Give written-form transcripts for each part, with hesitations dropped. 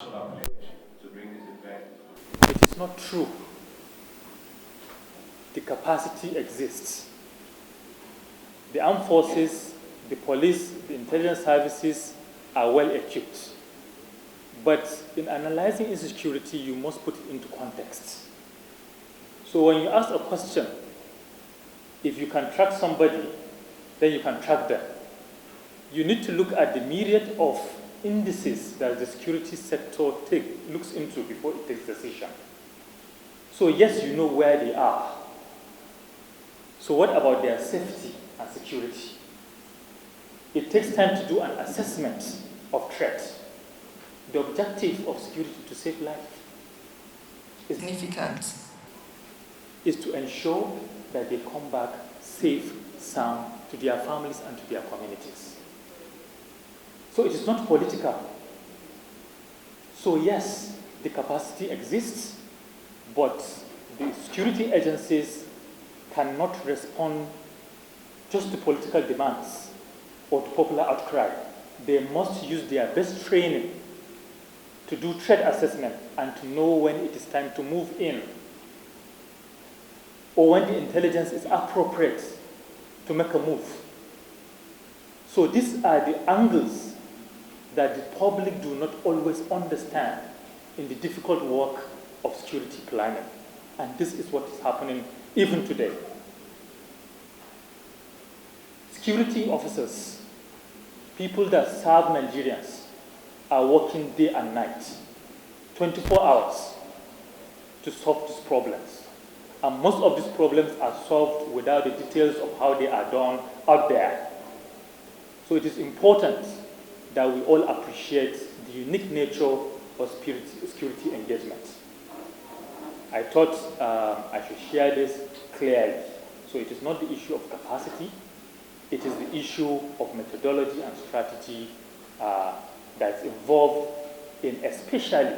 to bring this event. It is not true. The capacity exists. The armed forces, the police, the intelligence services are well equipped. But in analyzing insecurity, you must put it into context. So when you ask a question, if you can track somebody, then you can track them. You need to look at the myriad of indices that the security sector looks into before it takes decision. So yes, you know where they are. So what about their safety and security? It takes time to do an assessment of threat. The objective of security to save life is significant. Is to ensure that they come back safe, sound to their families and to their communities. So it is not political. So yes, the capacity exists, but the security agencies cannot respond just to political demands or to popular outcry. They must use their best training to do threat assessment and to know when it is time to move in, or when the intelligence is appropriate to make a move. So these are the angles that the public do not always understand in the difficult work of security planning. And this is what is happening even today. Security officers, people that serve Nigerians, are working day and night, 24 hours, to solve these problems. And most of these problems are solved without the details of how they are done out there. So it is important that we all appreciate the unique nature of security engagement. I thought I should share this clearly. So it is not the issue of capacity, it is the issue of methodology and strategy that's involved in, especially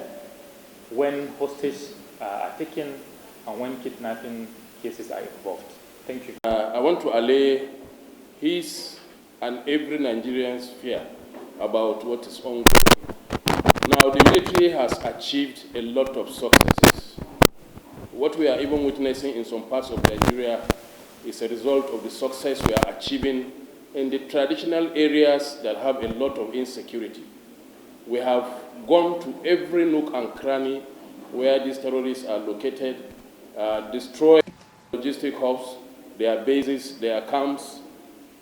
when hostages are taken and when kidnapping cases are involved. Thank you. I want to allay his and every Nigerian's fear about what is ongoing. Now, the military has achieved a lot of successes. What we are even witnessing in some parts of Nigeria is a result of the success we are achieving in the traditional areas that have a lot of insecurity. We have gone to every nook and cranny where these terrorists are located, destroyed logistic hubs, their bases, their camps.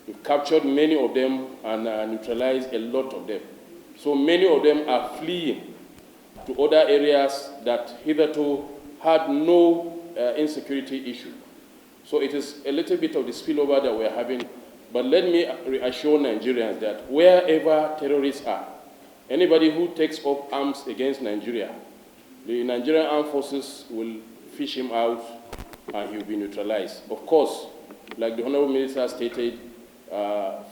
We've captured many of them and neutralized a lot of them. So many of them are fleeing to other areas that hitherto had no insecurity issue. So it is a little bit of the spillover that we're having. But let me reassure Nigerians that wherever terrorists are, anybody who takes up arms against Nigeria, the Nigerian armed forces will fish him out and he will be neutralized. Of course, like the Honorable Minister stated,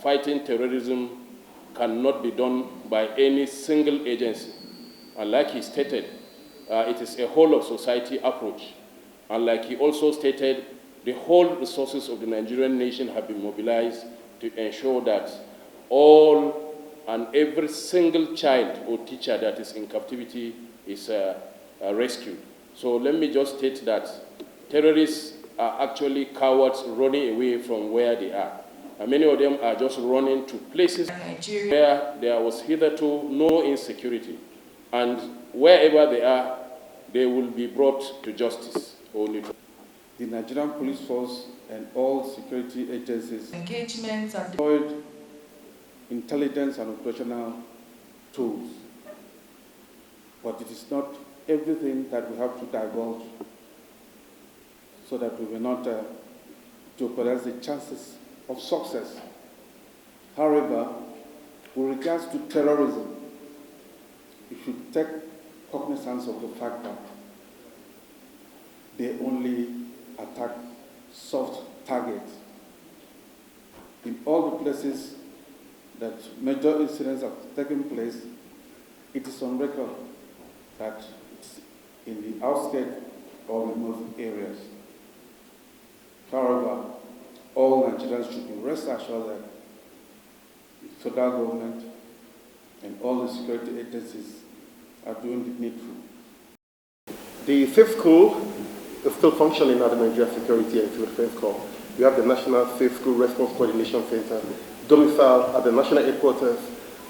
fighting terrorism cannot be done by any single agency. And like he stated, it is a whole of society approach. And like he also stated, the whole resources of the Nigerian nation have been mobilized to ensure that all and every single child or teacher that is in captivity is rescued. So let me just state that terrorists are actually cowards running away from where they are. And many of them are just running to places where there was hitherto no insecurity. And wherever they are, they will be brought to justice or neutral. The Nigerian police force and all security agencies Engagements and deployed intelligence and operational tools. But it is not everything that we have to divulge so that we will not jeopardize the chances of success. However, with regards to terrorism, we should take cognizance of the fact that they only attack soft targets. In all the places that major incidents have taken place, it is on record that it's in the outskirts or remote areas. However, all Nigerians should be rest assured that the federal government and all the security agencies are doing the needful. The Safe School is still functioning at the Nigeria Security and Civil Defense Corps. We have the National Safe School Response Coordination Center, domiciled at the national headquarters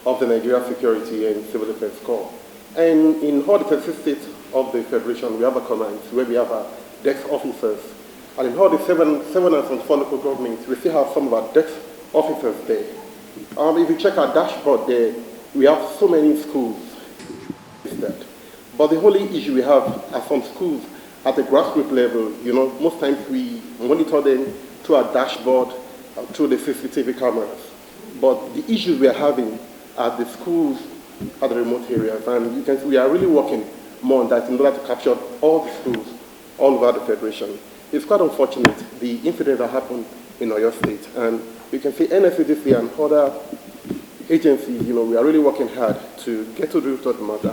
of the Nigeria Security and Civil Defense Corps. And in all the 36 states of the Federation, we have a command where we have our desk officers. And in all the 704 local governments, we still have some of our desk officers there. If you check our dashboard there, we have so many schools. But the only issue we have are some schools at the grassroots level. You know, most times we monitor them through our dashboard, through the CCTV cameras. But the issues we are having are the schools at the remote areas. And you can see we are really working more on that in order to capture all the schools all over the Federation. It's quite unfortunate, the incidents that happened in Oyo State. And you can see NSCDC and other agencies, you know, we are really working hard to get to the root of the matter.